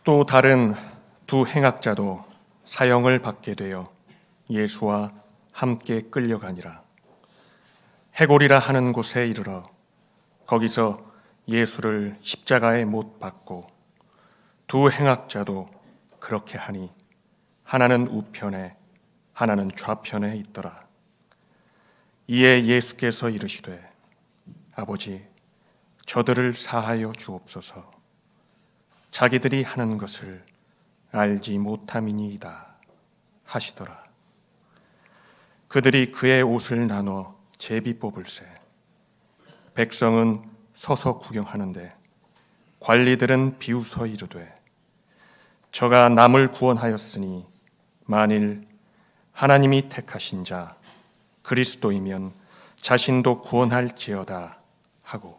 또 다른 두 행악자도 사형을 받게 되어 예수와 함께 끌려가니라. 해골이라 하는 곳에 이르러 거기서 예수를 십자가에 못 박고 두 행악자도 그렇게 하니 하나는 우편에 하나는 좌편에 있더라. 이에 예수께서 이르시되 아버지 저들을 사하여 주옵소서. 자기들이 하는 것을 알지 못함이니이다 하시더라. 그들이 그의 옷을 나눠 제비 뽑을새 백성은 서서 구경하는데 관리들은 비웃어 이르되 저가 남을 구원하였으니 만일 하나님이 택하신 자 그리스도이면 자신도 구원할지어다 하고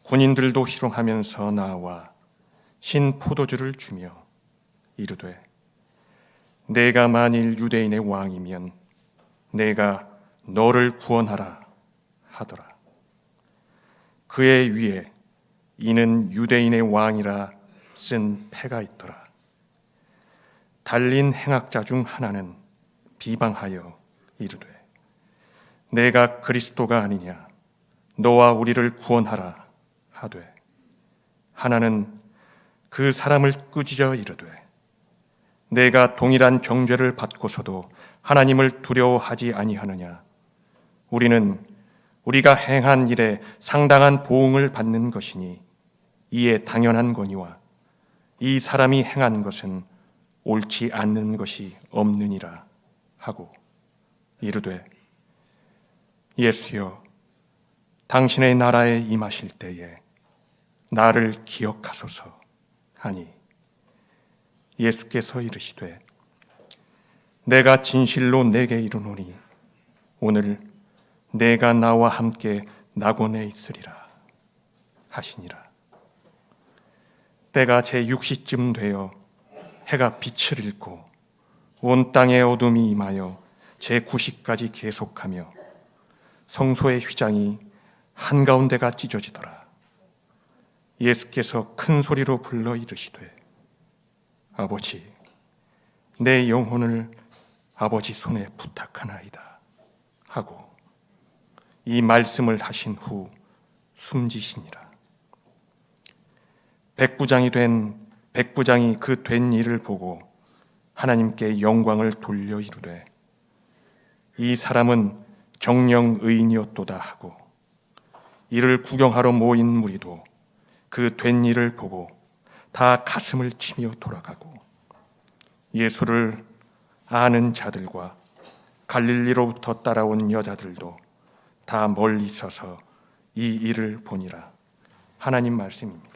군인들도 희롱하면서 나와 신 포도주를 주며 이르되 내가 만일 유대인의 왕이면 내가 너를 구원하라 하더라. 그의 위에 이는 유대인의 왕이라 쓴 패가 있더라. 달린 행악자 중 하나는 비방하여 이르되 내가 그리스도가 아니냐 너와 우리를 구원하라 하되 하나는 그 사람을 꾸짖어 이르되 내가 동일한 정죄를 받고서도 하나님을 두려워하지 아니하느냐 우리는 우리가 행한 일에 상당한 보응을 받는 것이니 이에 당연한 거니와 이 사람이 행한 것은 옳지 않는 것이 없느니라 하고 이르되 예수여 당신의 나라에 임하실 때에 나를 기억하소서 하니 예수께서 이르시되 내가 진실로 내게 이르노니 오늘 내가 나와 함께 낙원에 있으리라 하시니라. 때가 제6시쯤 되어 해가 빛을 잃고 온 땅에 어둠이 임하여 제9시까지 계속하며 성소의 휘장이 한가운데가 찢어지더라. 예수께서 큰 소리로 불러 이르시되 아버지 내 영혼을 아버지 손에 부탁하나이다 하고 이 말씀을 하신 후 숨지시니라. 백부장이 그 된 일을 보고 하나님께 영광을 돌려 이르되 이 사람은 정령 의인이었도다 하고 이를 구경하러 모인 무리도 그 된 일을 보고 다 가슴을 치며 돌아가고 예수를 아는 자들과 갈릴리로부터 따라온 여자들도 다 멀리 서서 이 일을 보니라. 하나님 말씀입니다.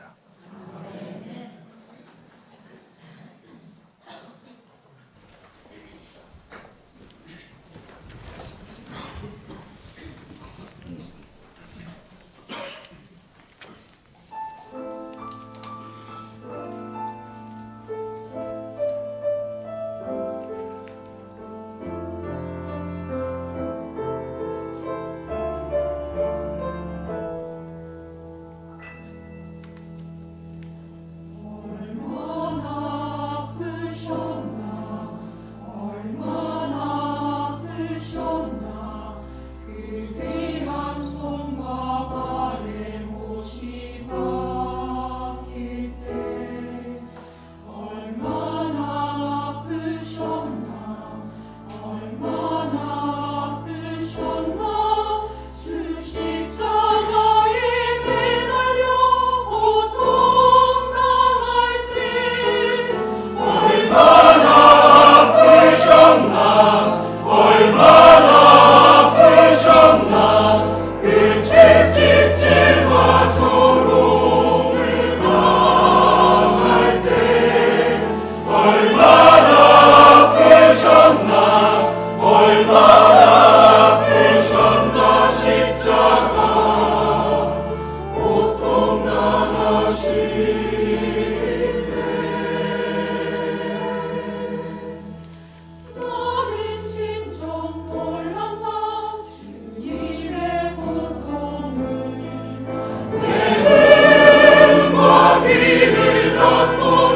길을 닫고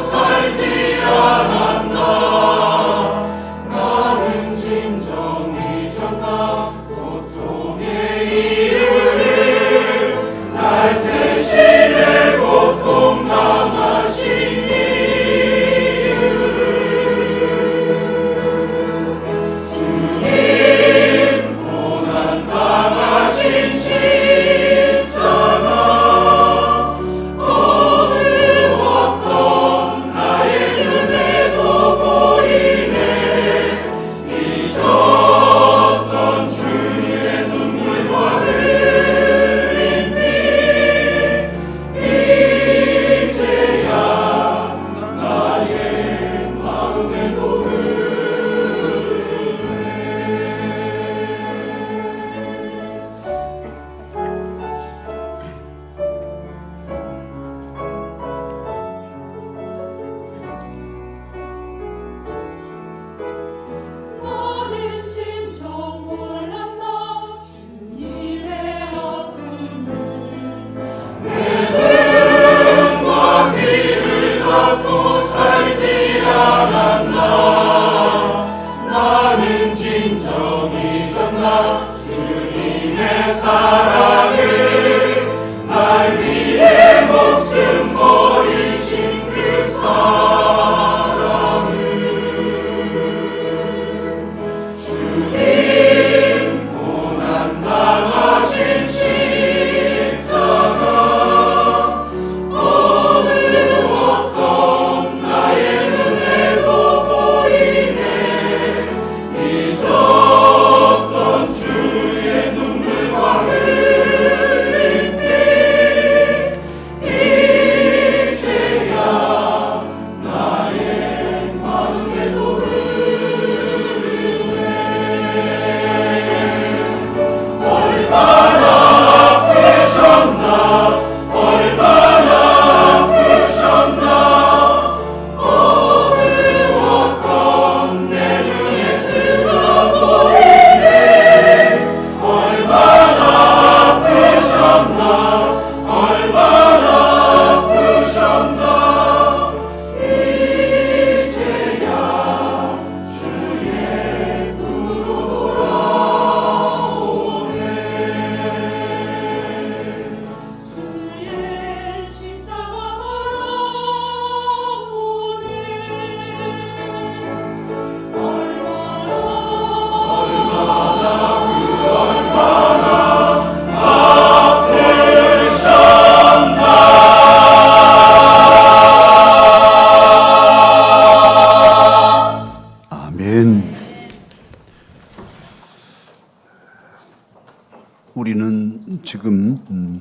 지금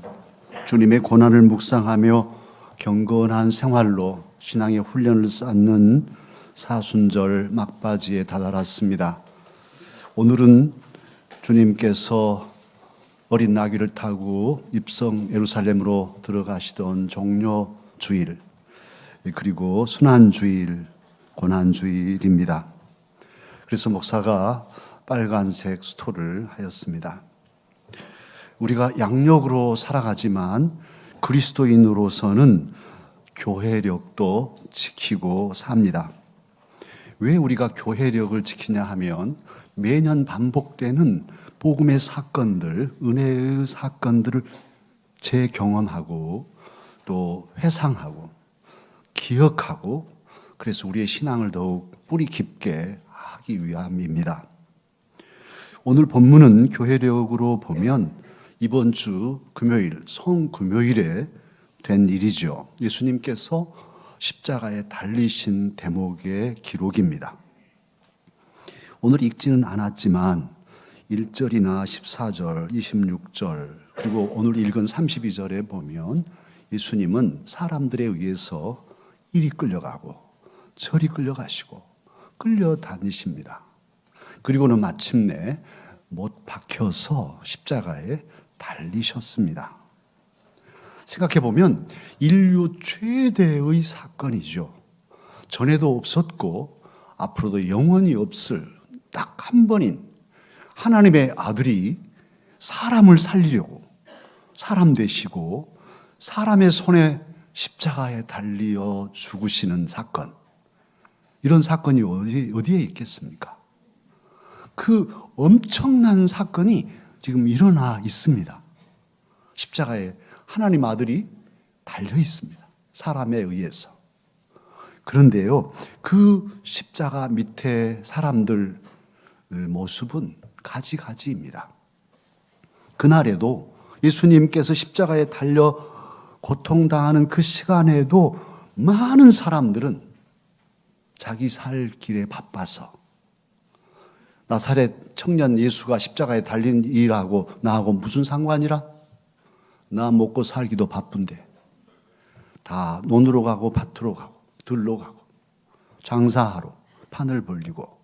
주님의 고난을 묵상하며 경건한 생활로 신앙의 훈련을 쌓는 사순절 막바지에 다다랐습니다. 오늘은 주님께서 어린 나귀를 타고 입성 예루살렘으로 들어가시던 종료 주일, 그리고 순환주일, 고난주일입니다. 그래서 목사가 빨간색 수토를 하였습니다. 우리가 양력으로 살아가지만 그리스도인으로서는 교회력도 지키고 삽니다. 왜 우리가 교회력을 지키냐 하면 매년 반복되는 복음의 사건들, 은혜의 사건들을 재경험하고 또 회상하고 기억하고, 그래서 우리의 신앙을 더욱 뿌리 깊게 하기 위함입니다. 오늘 본문은 교회력으로 보면 이번 주 금요일, 성금요일에 된 일이죠. 예수님께서 십자가에 달리신 대목의 기록입니다. 오늘 읽지는 않았지만 1절이나 14절, 26절, 그리고 오늘 읽은 32절에 보면 예수님은 사람들에 의해서 이리 끌려가고 저리 끌려가시고 끌려다니십니다. 그리고는 마침내 못 박혀서 십자가에 달리셨습니다. 생각해보면 인류 최대의 사건이죠. 전에도 없었고 앞으로도 영원히 없을 딱 한 번인 하나님의 아들이 사람을 살리려고 사람 되시고 사람의 손에 십자가에 달려 죽으시는 사건, 이런 사건이 어디에 있겠습니까? 그 엄청난 사건이 지금 일어나 있습니다. 십자가에 하나님 아들이 달려 있습니다. 사람에 의해서. 그런데요, 그 십자가 밑에 사람들 모습은 가지가지입니다. 그날에도 예수님께서 십자가에 달려 고통당하는 그 시간에도 많은 사람들은 자기 살 길에 바빠서, 나사렛 청년 예수가 십자가에 달린 일하고 나하고 무슨 상관이라? 나 먹고 살기도 바쁜데 다 논으로 가고 밭으로 가고 들로 가고 장사하러 판을 벌리고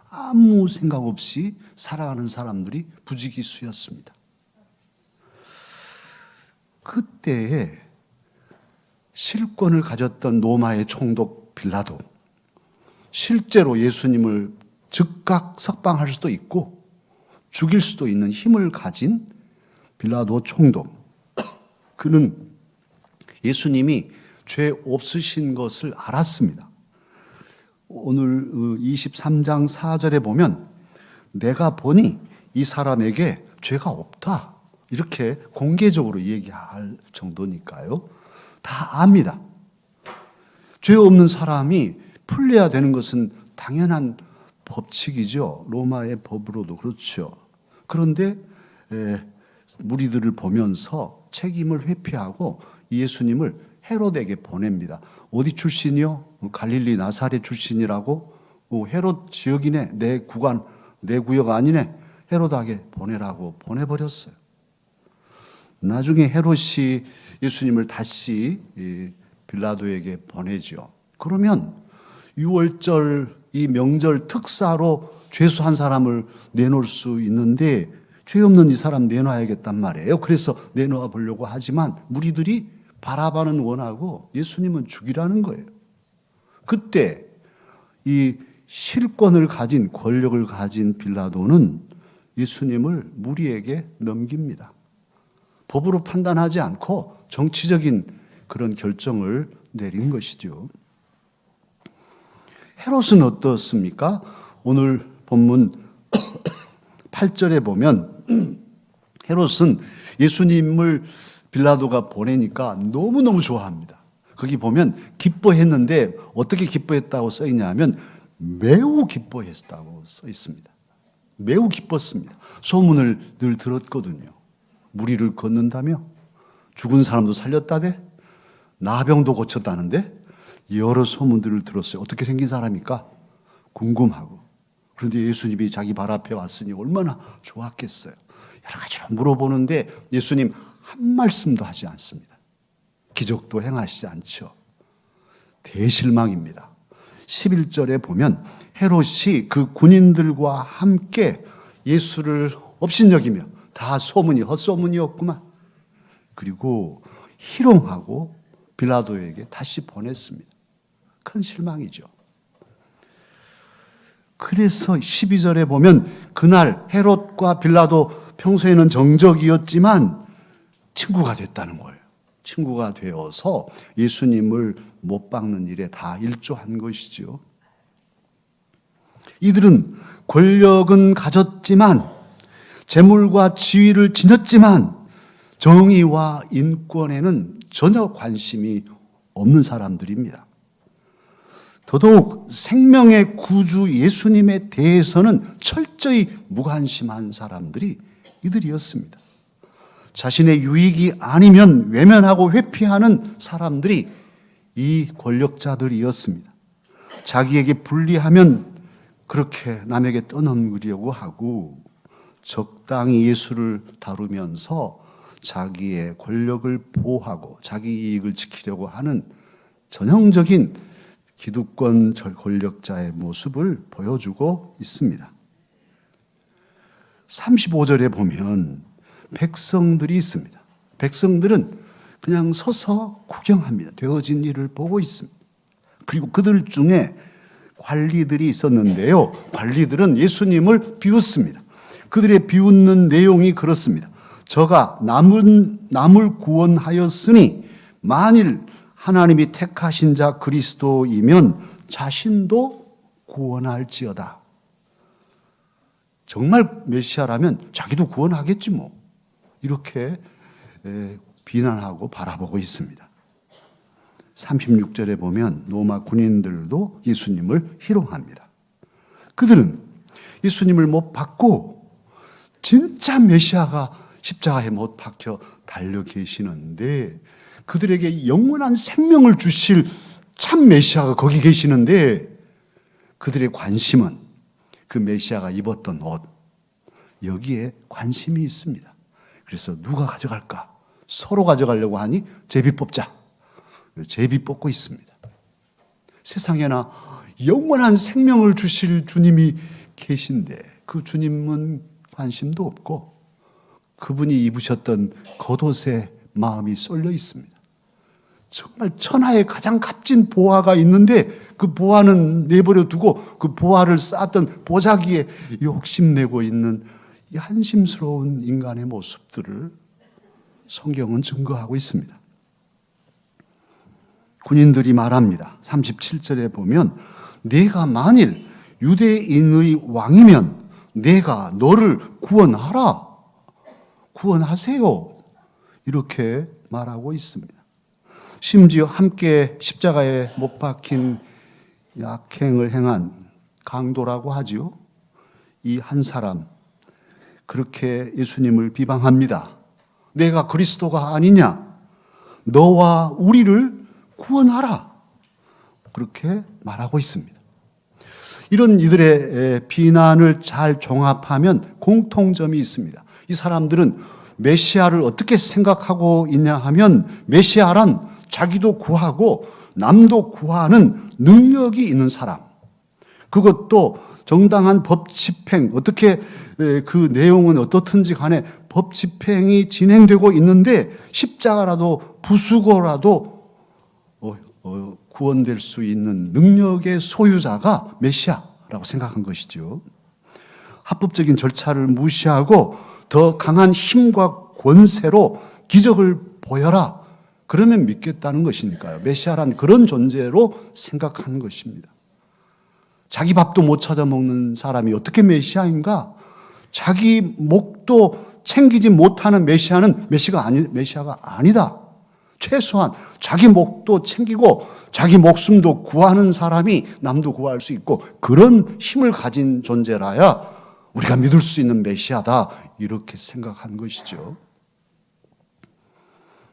아무 생각 없이 살아가는 사람들이 부지기수였습니다. 그때에 실권을 가졌던 로마의 총독 빌라도, 실제로 예수님을 즉각 석방할 수도 있고 죽일 수도 있는 힘을 가진 빌라도 총독, 그는 예수님이 죄 없으신 것을 알았습니다. 오늘 23장 4절에 보면 내가 보니 이 사람에게 죄가 없다, 이렇게 공개적으로 얘기할 정도니까요. 다 압니다. 죄 없는 사람이 풀려야 되는 것은 당연한 법칙이죠. 로마의 법으로도 그렇죠. 그런데 무리들을 보면서 책임을 회피하고 예수님을 헤롯에게 보냅니다. 어디 출신이요? 갈릴리 나사렛 출신이라고? 헤롯 지역이네. 내 구간, 내 구역 아니네. 헤롯에게 보내라고 보내버렸어요. 나중에 헤롯이 예수님을 다시 빌라도에게 보내죠. 그러면 6월절 이 명절 특사로 죄수한 사람을 내놓을 수 있는데 죄 없는 이 사람 내놔야겠단 말이에요. 그래서 내놓아 보려고 하지만 무리들이 바라바는 원하고 예수님은 죽이라는 거예요. 그때 이 실권을 가진, 권력을 가진 빌라도는 예수님을 무리에게 넘깁니다. 법으로 판단하지 않고 정치적인 그런 결정을 내린 것이죠. 헤롯은 어떻습니까? 오늘 본문 8절에 보면 헤롯은 예수님을 빌라도가 보내니까 너무너무 좋아합니다. 거기 보면 기뻐했는데 어떻게 기뻐했다고 써 있냐면 매우 기뻐했다고 써 있습니다. 매우 기뻤습니다. 소문을 늘 들었거든요. 무리를 걷는다며? 죽은 사람도 살렸다대? 나병도 고쳤다는데? 여러 소문들을 들었어요. 어떻게 생긴 사람입니까? 궁금하고. 그런데 예수님이 자기 발 앞에 왔으니 얼마나 좋았겠어요. 야, 여러 가지로 물어보는데 예수님 한 말씀도 하지 않습니다. 기적도 행하시지 않죠. 대실망입니다. 11절에 보면 헤롯이 그 군인들과 함께 예수를 업신여기며 다 소문이 헛소문이었구만. 그리고 희롱하고 빌라도에게 다시 보냈습니다. 큰 실망이죠. 그래서 12절에 보면 그날 헤롯과 빌라도 평소에는 정적이었지만 친구가 됐다는 거예요. 친구가 되어서 예수님을 못 박는 일에 다 일조한 것이죠. 이들은 권력은 가졌지만 재물과 지위를 지녔지만 정의와 인권에는 전혀 관심이 없는 사람들입니다. 더더욱 생명의 구주 예수님에 대해서는 철저히 무관심한 사람들이 이들이었습니다. 자신의 유익이 아니면 외면하고 회피하는 사람들이 이 권력자들이었습니다. 자기에게 불리하면 그렇게 남에게 떠넘기려고 하고 적당히 예수를 다루면서 자기의 권력을 보호하고 자기 이익을 지키려고 하는 전형적인 기득권 권력자의 모습을 보여주고 있습니다. 35절에 보면 백성들이 있습니다. 백성들은 그냥 서서 구경합니다. 되어진 일을 보고 있습니다. 그리고 그들 중에 관리들이 있었는데요. 관리들은 예수님을 비웃습니다. 그들의 비웃는 내용이 그렇습니다. 저가 남을 구원하였으니 만일 하나님이 택하신 자 그리스도이면 자신도 구원할지어다. 정말 메시아라면 자기도 구원하겠지 뭐. 이렇게 비난하고 바라보고 있습니다. 36절에 보면 로마 군인들도 예수님을 희롱합니다. 그들은 예수님을 못 박고 진짜 메시아가 십자가에 못 박혀 달려 계시는데 그들에게 영원한 생명을 주실 참 메시아가 거기 계시는데 그들의 관심은 그 메시아가 입었던 옷, 여기에 관심이 있습니다. 그래서 누가 가져갈까? 서로 가져가려고 하니 제비 뽑자. 제비 뽑고 있습니다. 세상에나 영원한 생명을 주실 주님이 계신데 그 주님은 관심도 없고 그분이 입으셨던 겉옷에 마음이 쏠려 있습니다. 정말 천하에 가장 값진 보화가 있는데 그 보화는 내버려 두고 그 보화를 쌓았던 보자기에 욕심내고 있는 이 한심스러운 인간의 모습들을 성경은 증거하고 있습니다. 군인들이 말합니다. 37절에 보면 내가 만일 유대인의 왕이면 내가 너를 구원하라. 구원하세요. 이렇게 말하고 있습니다. 심지어 함께 십자가에 못 박힌 약행을 행한 강도라고 하죠. 이 한 사람 그렇게 예수님을 비방합니다. 내가 그리스도가 아니냐? 너와 우리를 구원하라. 그렇게 말하고 있습니다. 이런 이들의 비난을 잘 종합하면 공통점이 있습니다. 이 사람들은 메시아를 어떻게 생각하고 있냐 하면 메시아란 자기도 구하고 남도 구하는 능력이 있는 사람. 그것도 정당한 법 집행, 어떻게 그 내용은 어떻든지 간에 법 집행이 진행되고 있는데 십자가라도 부수고라도 구원될 수 있는 능력의 소유자가 메시아라고 생각한 것이죠. 합법적인 절차를 무시하고 더 강한 힘과 권세로 기적을 보여라. 그러면 믿겠다는 것이니까요. 메시아란 그런 존재로 생각하는 것입니다. 자기 밥도 못 찾아 먹는 사람이 어떻게 메시아인가? 자기 목도 챙기지 못하는 메시아는 메시아가 아니다. 최소한 자기 목도 챙기고 자기 목숨도 구하는 사람이 남도 구할 수 있고 그런 힘을 가진 존재라야 우리가 믿을 수 있는 메시아다. 이렇게 생각한 것이죠.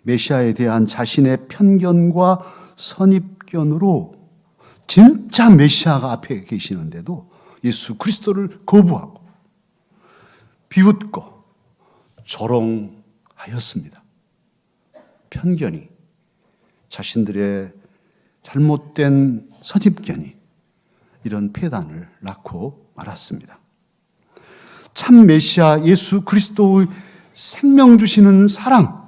메시아에 대한 자신의 편견과 선입견으로 진짜 메시아가 앞에 계시는데도 예수 그리스도를 거부하고 비웃고 조롱하였습니다. 편견이, 자신들의 잘못된 선입견이 이런 폐단을 낳고 말았습니다. 참 메시아 예수 그리스도의 생명 주시는 사랑,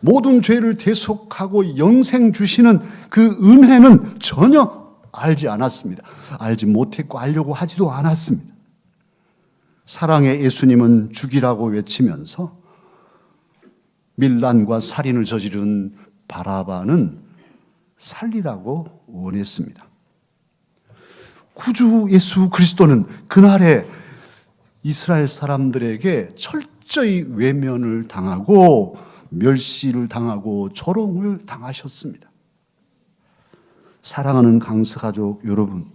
모든 죄를 대속하고 영생 주시는 그 은혜는 전혀 알지 않았습니다. 알지 못했고 알려고 하지도 않았습니다. 사랑의 예수님은 죽이라고 외치면서 밀란과 살인을 저지른 바라바는 살리라고 원했습니다. 구주 예수 그리스도는 그날에 이스라엘 사람들에게 철저히 외면을 당하고 멸시를 당하고 조롱을 당하셨습니다. 사랑하는 강서가족 여러분,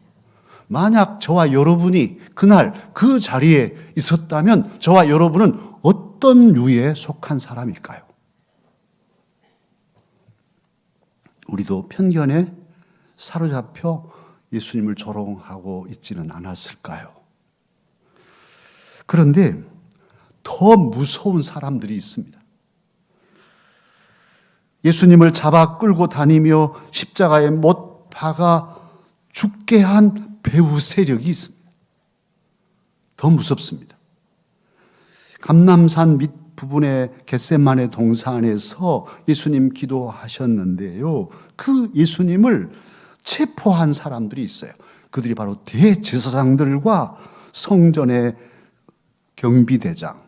만약 저와 여러분이 그날 그 자리에 있었다면 저와 여러분은 어떤 류에 속한 사람일까요? 우리도 편견에 사로잡혀 예수님을 조롱하고 있지는 않았을까요? 그런데 더 무서운 사람들이 있습니다. 예수님을 잡아 끌고 다니며 십자가에 못 박아 죽게 한 배후 세력이 있습니다. 더 무섭습니다. 감람산 밑부분의 겟세마네 동산에서 예수님 기도하셨는데요. 그 예수님을 체포한 사람들이 있어요. 그들이 바로 대제사장들과 성전의 경비대장,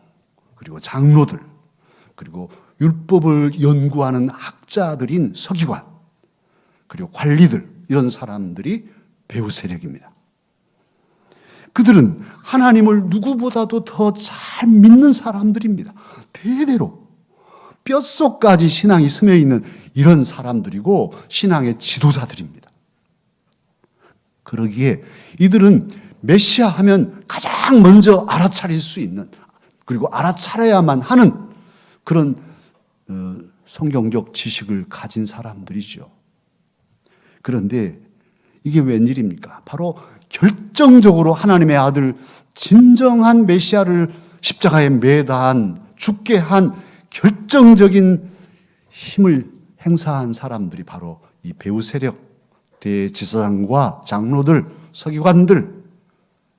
그리고 장로들, 그리고 율법을 연구하는 학자들인 서기관, 그리고 관리들, 이런 사람들이 배후 세력입니다. 그들은 하나님을 누구보다도 더 잘 믿는 사람들입니다. 대대로 뼛속까지 신앙이 스며 있는 이런 사람들이고 신앙의 지도자들입니다. 그러기에 이들은 메시아 하면 가장 먼저 알아차릴 수 있는, 그리고 알아차려야만 하는 그런 성경적 지식을 가진 사람들이죠. 그런데 이게 웬일입니까? 바로 결정적으로 하나님의 아들 진정한 메시아를 십자가에 매단 죽게 한 결정적인 힘을 행사한 사람들이 바로 이 배후 세력, 대제사장과 장로들, 서기관들,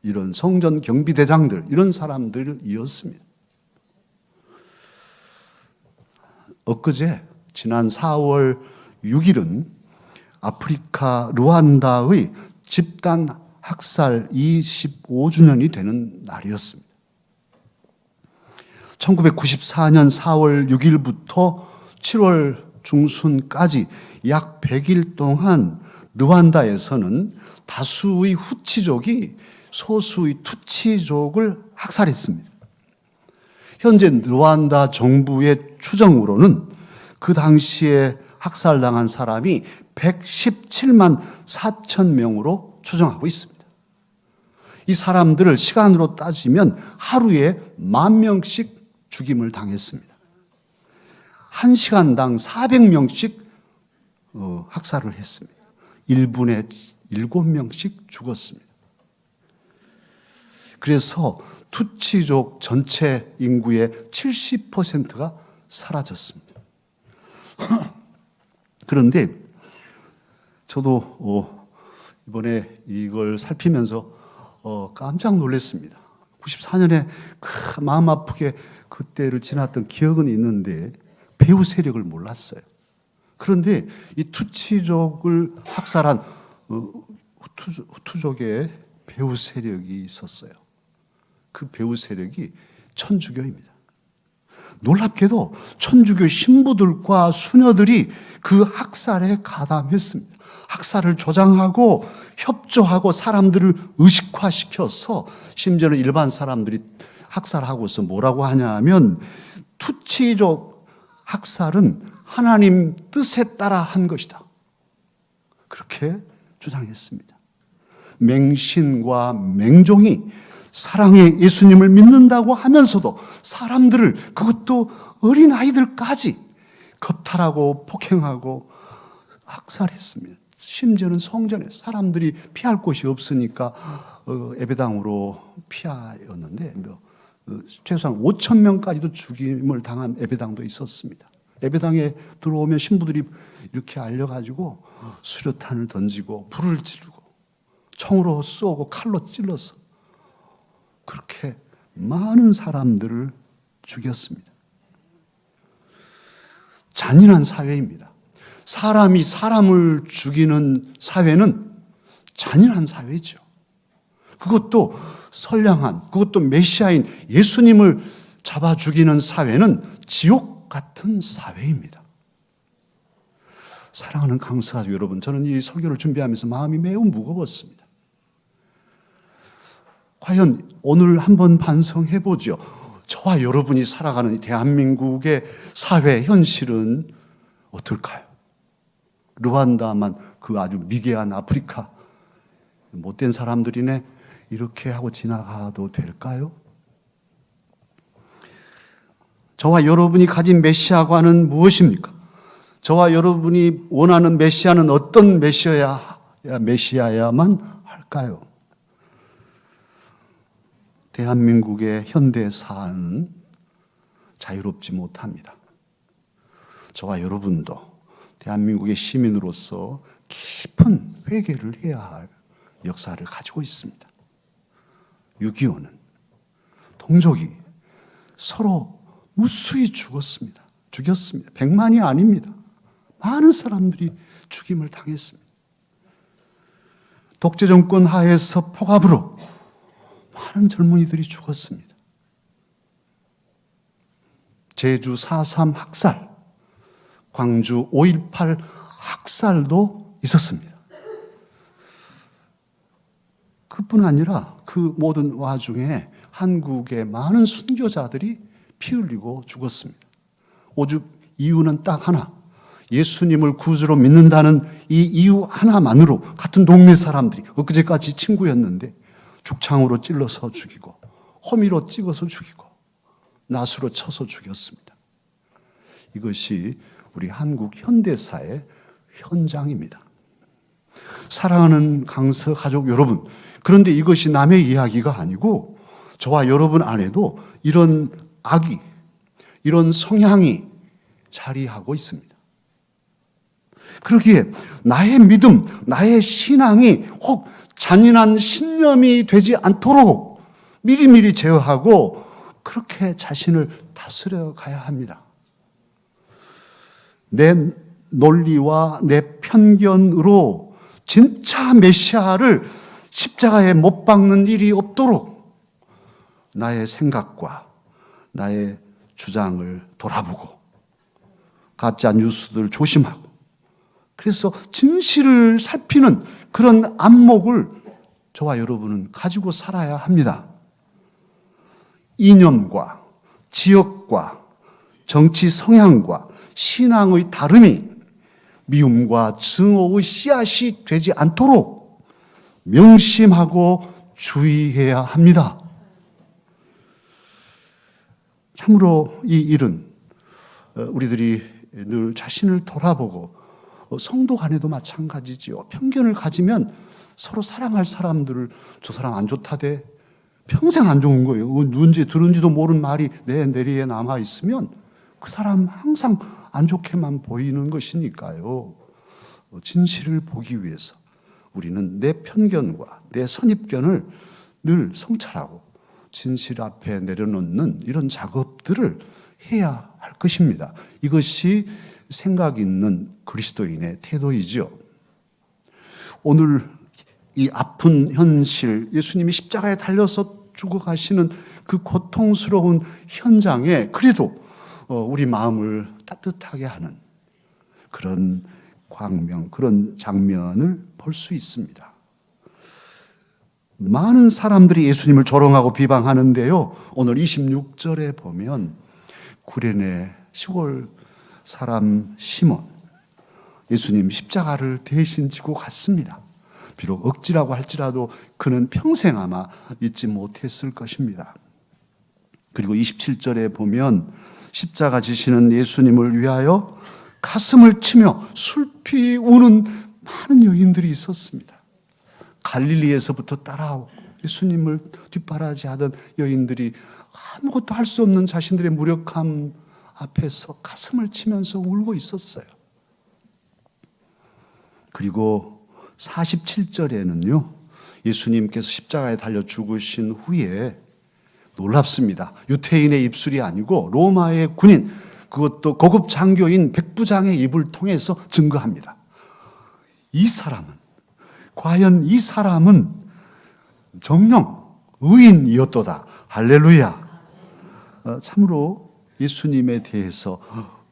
이런 성전 경비대장들, 이런 사람들이었습니다. 엊그제 지난 4월 6일은 아프리카 루안다의 집단 학살 25주년이 되는 날이었습니다. 1994년 4월 6일부터 7월 중순까지 약 100일 동안 르완다에서는 다수의 후치족이 소수의 투치족을 학살했습니다. 현재 르완다 정부의 추정으로는 그 당시에 학살당한 사람이 117만 4천 명으로 추정하고 있습니다. 이 사람들을 시간으로 따지면 하루에 10,000명씩 죽임을 당했습니다. 1시간당 400명씩 학살을 했습니다. 1분에 7명씩 죽었습니다. 그래서 투치족 전체 인구의 70%가 사라졌습니다. 그런데 저도 이번에 이걸 살피면서 깜짝 놀랐습니다. 94년에 마음 아프게 그때를 지났던 기억은 있는데 배후 세력을 몰랐어요. 그런데 이 투치족을 학살한 후투족의 배후 세력이 있었어요. 그 배후 세력이 천주교입니다. 놀랍게도 천주교 신부들과 수녀들이 그 학살에 가담했습니다. 학살을 조장하고 협조하고 사람들을 의식화시켜서 심지어는 일반 사람들이 학살하고서 뭐라고 하냐면 투치족 학살은 하나님 뜻에 따라 한 것이다. 그렇게 주장했습니다. 맹신과 맹종이 사랑의 예수님을 믿는다고 하면서도 사람들을, 그것도 어린아이들까지 겁탈하고 폭행하고 학살했습니다. 심지어는 성전에 사람들이 피할 곳이 없으니까 예배당으로 피하였는데 최소한 5천 명까지도 죽임을 당한 예배당도 있었습니다. 예배당에 들어오면 신부들이 이렇게 알려가지고 수류탄을 던지고 불을 지르고 총으로 쏘고 칼로 찔러서 그렇게 많은 사람들을 죽였습니다. 잔인한 사회입니다. 사람이 사람을 죽이는 사회는 잔인한 사회죠. 그것도 선량한, 그것도 메시아인 예수님을 잡아 죽이는 사회는 지옥 같은 사회입니다. 사랑하는 강사가족 여러분, 저는 이 설교를 준비하면서 마음이 매우 무거웠습니다. 과연 오늘 한번 반성해 보죠. 저와 여러분이 살아가는 대한민국의 사회 현실은 어떨까요? 르완다만 그 아주 미개한 아프리카 못된 사람들이네 이렇게 하고 지나가도 될까요? 저와 여러분이 가진 메시아관은 무엇입니까? 저와 여러분이 원하는 메시아는 어떤 메시아야만 할까요? 대한민국의 현대 사안은 자유롭지 못합니다. 저와 여러분도 대한민국의 시민으로서 깊은 회개를 해야 할 역사를 가지고 있습니다. 6.25는 동족이 서로 무수히 죽였습니다. 100만이 아닙니다. 많은 사람들이 죽임을 당했습니다. 독재 정권 하에서 폭압으로 많은 젊은이들이 죽었습니다. 제주 4.3 학살, 광주 5.18 학살도 있었습니다. 그뿐 아니라 그 모든 와중에 한국의 많은 순교자들이 피 흘리고 죽었습니다. 오직 이유는 딱 하나, 예수님을 구주로 믿는다는 이 이유 하나만으로 같은 동네 사람들이 엊그제까지 친구였는데 죽창으로 찔러서 죽이고 호미로 찍어서 죽이고 낫으로 쳐서 죽였습니다. 이것이 우리 한국 현대사의 현장입니다. 사랑하는 강서 가족 여러분, 그런데 이것이 남의 이야기가 아니고 저와 여러분 안에도 이런 악이, 이런 성향이 자리하고 있습니다. 그러기에 나의 믿음, 나의 신앙이 혹 잔인한 신념이 되지 않도록 미리미리 제어하고 그렇게 자신을 다스려 가야 합니다. 내 논리와 내 편견으로 진짜 메시아를 십자가에 못 박는 일이 없도록 나의 생각과 나의 주장을 돌아보고 가짜 뉴스들 조심하고 그래서 진실을 살피는 그런 안목을 저와 여러분은 가지고 살아야 합니다. 이념과 지역과 정치 성향과 신앙의 다름이 미움과 증오의 씨앗이 되지 않도록 명심하고 주의해야 합니다. 참으로 이 일은 우리들이 늘 자신을 돌아보고 성도 간에도 마찬가지지요. 편견을 가지면 서로 사랑할 사람들을 저 사람 안 좋다대 평생 안 좋은 거예요. 누군지 들은지도 모르는 말이 내 내리에 남아 있으면 그 사람 항상 안 좋게만 보이는 것이니까요. 진실을 보기 위해서 우리는 내 편견과 내 선입견을 늘 성찰하고 진실 앞에 내려놓는 이런 작업들을 해야 할 것입니다. 이것이 생각 있는 그리스도인의 태도이죠. 오늘 이 아픈 현실, 예수님이 십자가에 달려서 죽어가시는 그 고통스러운 현장에 그래도 우리 마음을 따뜻하게 하는 그런 광명, 그런 장면을 볼 수 있습니다. 많은 사람들이 예수님을 조롱하고 비방하는데요. 오늘 26절에 보면 구레네 시골 사람 시몬, 예수님 십자가를 대신 지고 갔습니다. 비록 억지라고 할지라도 그는 평생 아마 잊지 못했을 것입니다. 그리고 27절에 보면 십자가 지시는 예수님을 위하여 가슴을 치며 슬피 우는 많은 여인들이 있었습니다. 갈릴리에서부터 따라오고 예수님을 뒷바라지하던 여인들이 아무것도 할 수 없는 자신들의 무력함 앞에서 가슴을 치면서 울고 있었어요. 그리고 47절에는요, 예수님께서 십자가에 달려 죽으신 후에 놀랍습니다. 유태인의 입술이 아니고 로마의 군인, 그것도 고급 장교인 백부장의 입을 통해서 증거합니다. 과연 이 사람은 정령 의인이었도다. 할렐루야. 참으로 예수님에 대해서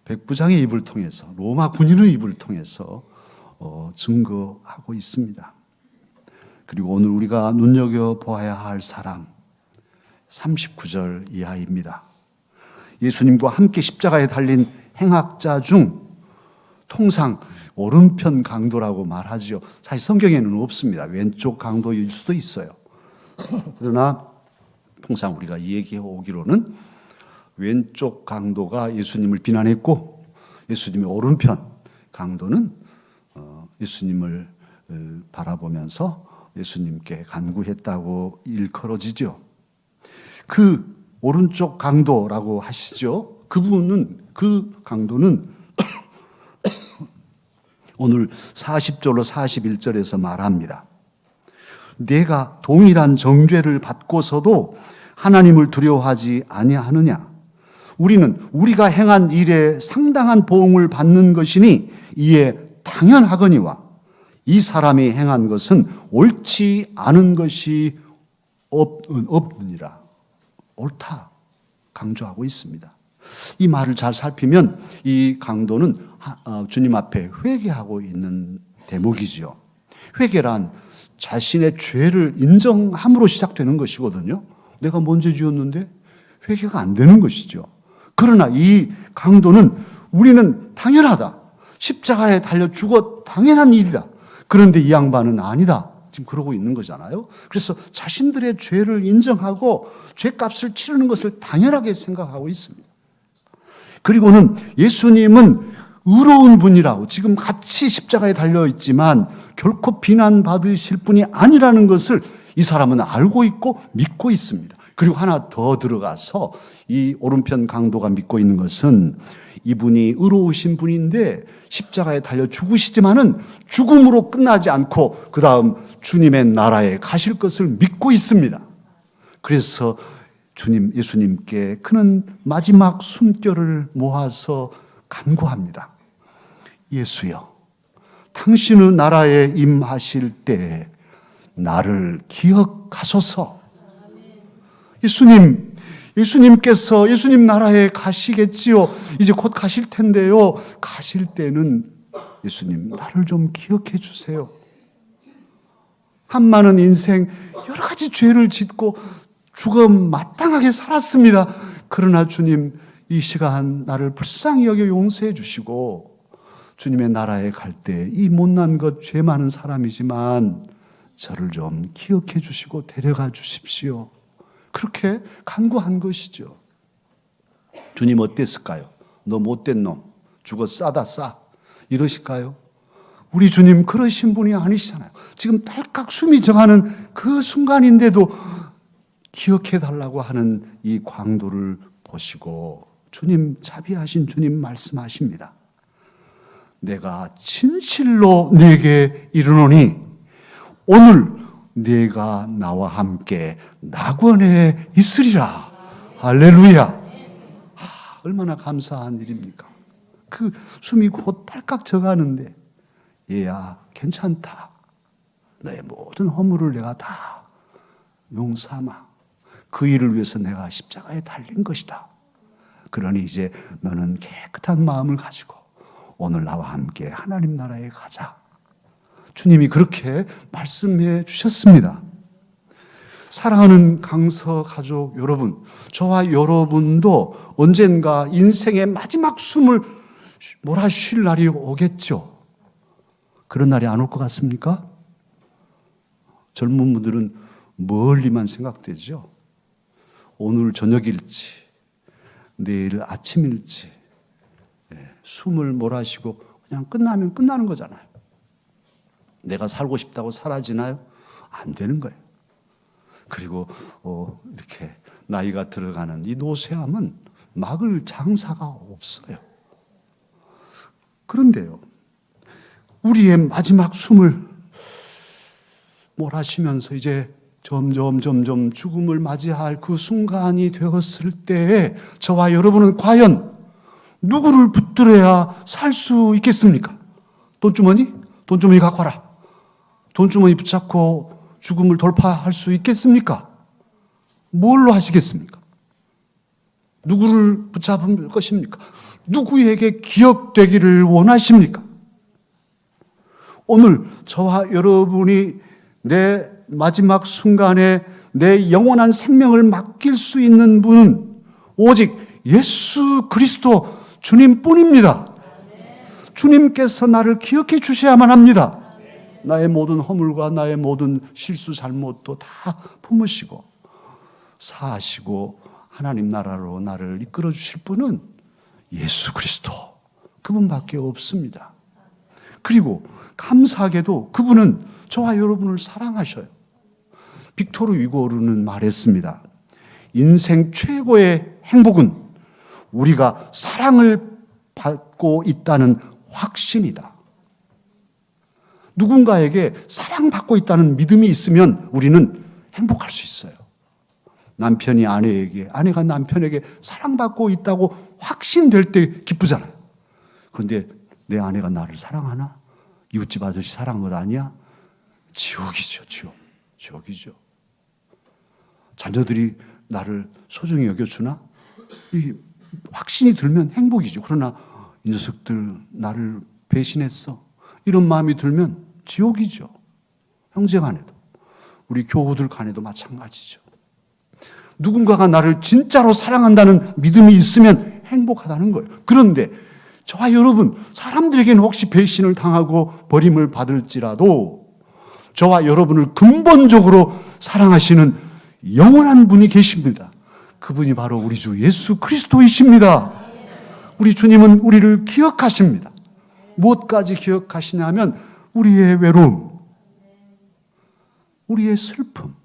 백부장의 입을 통해서, 로마 군인의 입을 통해서 증거하고 있습니다. 그리고 오늘 우리가 눈여겨보아야 할 사람, 39절 이하입니다. 예수님과 함께 십자가에 달린 행악자 중 통상 오른편 강도라고 말하지요. 사실 성경에는 없습니다. 왼쪽 강도일 수도 있어요. 그러나 통상 우리가 얘기해 오기로는 왼쪽 강도가 예수님을 비난했고, 예수님의 오른편 강도는 예수님을 바라보면서 예수님께 간구했다고 일컬어지죠. 그 오른쪽 강도라고 하시죠. 그 강도는 오늘 40절로 41절에서 말합니다. 내가 동일한 정죄를 받고서도 하나님을 두려워하지 아니하느냐? 우리는 우리가 행한 일에 상당한 보응을 받는 것이니 이에 당연하거니와 이 사람이 행한 것은 옳지 않은 것이 없느니라. 옳다 강조하고 있습니다. 이 말을 잘 살피면 이 강도는 주님 앞에 회개하고 있는 대목이지요. 회개란 자신의 죄를 인정함으로 시작되는 것이거든요. 내가 뭔 죄 지었는데 회개가 안 되는 것이죠. 그러나 이 강도는 우리는 당연하다. 십자가에 달려 죽어 당연한 일이다. 그런데 이 양반은 아니다. 지금 그러고 있는 거잖아요. 그래서 자신들의 죄를 인정하고 죄값을 치르는 것을 당연하게 생각하고 있습니다. 그리고는 예수님은 의로운 분이라고, 지금 같이 십자가에 달려 있지만 결코 비난받으실 분이 아니라는 것을 이 사람은 알고 있고 믿고 있습니다. 그리고 하나 더 들어가서 이 오른편 강도가 믿고 있는 것은 이분이 의로우신 분인데 십자가에 달려 죽으시지만은 죽음으로 끝나지 않고 그 다음 주님의 나라에 가실 것을 믿고 있습니다. 그래서 예수님께 그는 마지막 숨결을 모아서 간구합니다. 예수여, 당신의 나라에 임하실 때 나를 기억하소서. 예수님께서 예수님 나라에 가시겠지요. 이제 곧 가실 텐데요. 가실 때는 예수님 나를 좀 기억해 주세요. 한많은 인생 여러 가지 죄를 짓고 죽음 마땅하게 살았습니다. 그러나 주님 이 시간 나를 불쌍히 여겨 용서해 주시고 주님의 나라에 갈 때 이 못난 것 죄 많은 사람이지만 저를 좀 기억해 주시고 데려가 주십시오. 그렇게 간구한 것이죠. 주님 어땠을까요? 너 못된 놈, 죽어 싸다 싸. 이러실까요? 우리 주님 그러신 분이 아니시잖아요. 지금 딸깍 숨이 정하는 그 순간인데도 기억해 달라고 하는 이 광도를 보시고 주님, 자비하신 주님 말씀하십니다. 내가 진실로 네게 이르노니 오늘 네가 나와 함께 낙원에 있으리라. 할렐루야. 얼마나 감사한 일입니까? 그 숨이 곧 딸깍 져가는데 얘야 괜찮다. 너의 모든 허물을 내가 다 용서하마. 그 일을 위해서 내가 십자가에 달린 것이다. 그러니 이제 너는 깨끗한 마음을 가지고 오늘 나와 함께 하나님 나라에 가자. 주님이 그렇게 말씀해 주셨습니다. 사랑하는 강서 가족 여러분, 저와 여러분도 언젠가 인생의 마지막 숨을 몰아쉴 날이 오겠죠. 그런 날이 안 올 것 같습니까? 젊은 분들은 멀리만 생각되죠. 오늘 저녁일지 내일 아침일지 숨을 몰아쉬고 그냥 끝나면 끝나는 거잖아요. 내가 살고 싶다고 사라지나요? 안 되는 거예요. 그리고 이렇게 나이가 들어가는 이 노쇠함은 막을 장사가 없어요. 그런데요, 우리의 마지막 숨을 몰아쉬면서 이제 점점 죽음을 맞이할 그 순간이 되었을 때에 저와 여러분은 과연 누구를 붙들어야 살 수 있겠습니까? 돈주머니? 돈주머니 갖고 와라. 돈주머니 붙잡고 죽음을 돌파할 수 있겠습니까? 뭘로 하시겠습니까? 누구를 붙잡을 것입니까? 누구에게 기억되기를 원하십니까? 오늘 저와 여러분이 내 마지막 순간에 내 영원한 생명을 맡길 수 있는 분은 오직 예수 그리스도 주님뿐입니다. 주님께서 나를 기억해 주셔야만 합니다. 나의 모든 허물과 나의 모든 실수 잘못도 다 품으시고 사하시고 하나님 나라로 나를 이끌어 주실 분은 예수 그리스도, 그분밖에 없습니다. 그리고 감사하게도 그분은 저와 여러분을 사랑하셔요. 빅토르 위고르는 말했습니다. 인생 최고의 행복은 우리가 사랑을 받고 있다는 확신이다. 누군가에게 사랑받고 있다는 믿음이 있으면 우리는 행복할 수 있어요. 남편이 아내에게, 아내가 남편에게 사랑받고 있다고 확신될 때 기쁘잖아요. 그런데 내 아내가 나를 사랑하나? 이웃집 아저씨 사랑한 것 아니야? 지옥이죠, 지옥. 지옥이죠. 자녀들이 나를 소중히 여겨주나? 이 확신이 들면 행복이죠. 그러나 이 녀석들 나를 배신했어. 이런 마음이 들면 지옥이죠. 형제 간에도, 우리 교우들 간에도 마찬가지죠. 누군가가 나를 진짜로 사랑한다는 믿음이 있으면 행복하다는 거예요. 그런데 저와 여러분, 사람들에게는 혹시 배신을 당하고 버림을 받을지라도 저와 여러분을 근본적으로 사랑하시는 영원한 분이 계십니다. 그분이 바로 우리 주 예수 그리스도이십니다. 우리 주님은 우리를 기억하십니다. 무엇까지 기억하시냐면 우리의 외로움, 우리의 슬픔,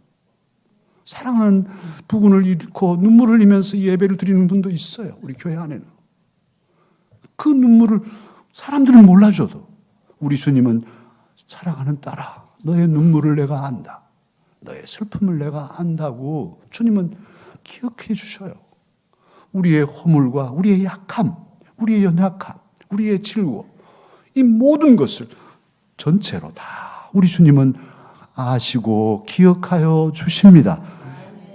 사랑하는 부군을 잃고 눈물을 흘리면서 예배를 드리는 분도 있어요. 우리 교회 안에는. 그 눈물을 사람들은 몰라줘도 우리 주님은 사랑하는 딸아, 너의 눈물을 내가 안다. 너의 슬픔을 내가 안다고 주님은 기억해 주셔요. 우리의 허물과 우리의 약함, 우리의 연약함, 우리의 질고, 이 모든 것을 전체로 다 우리 주님은 아시고 기억하여 주십니다.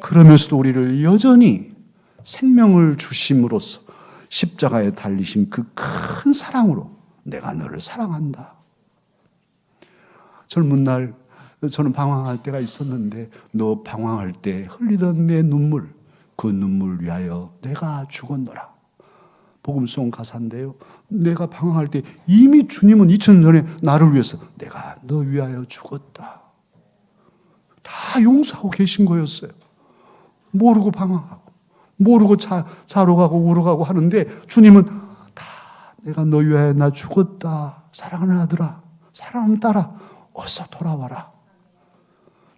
그러면서도 우리를 여전히 생명을 주심으로써 십자가에 달리신 그 큰 사랑으로 내가 너를 사랑한다. 젊은 날 저는 방황할 때가 있었는데 너 방황할 때 흘리던 내 눈물, 그 눈물 위하여 내가 죽었노라. 복음송 가사인데요. 내가 방황할 때 이미 주님은 2000년 전에 나를 위해서 내가 너 위하여 죽었다. 다 용서하고 계신 거였어요. 모르고 방황하고 모르고 자러 가고 우러 가고 하는데 주님은 다 내가 너 위하여 나 죽었다. 사랑하는 아들아, 사랑하는 딸아, 어서 돌아와라.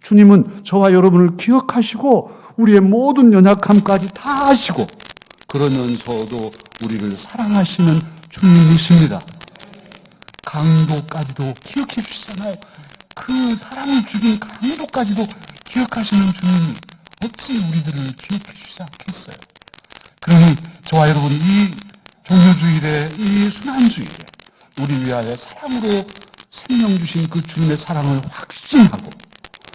주님은 저와 여러분을 기억하시고 우리의 모든 연약함까지 다 아시고 그러면서도 우리를 사랑하시는 주님이십니다. 강도까지도 기억해 주시잖아요. 그 사람을 죽인 강도까지도 기억하시는 주님이 어찌 우리들을 기억해 주시지 않겠어요? 그러니 저와 여러분 이 종료주일에, 이 순환주일에 우리 위하여 사랑으로 생명 주신 그 주님의 사랑을 확신하고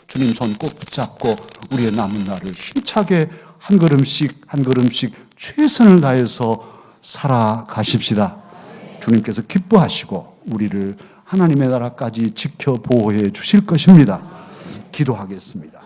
주님 손 꼭 붙잡고 우리의 남은 날을 힘차게 한 걸음씩 한 걸음씩 최선을 다해서 살아가십시다. 주님께서 기뻐하시고 우리를 하나님의 나라까지 지켜 보호해 주실 것입니다. 기도하겠습니다.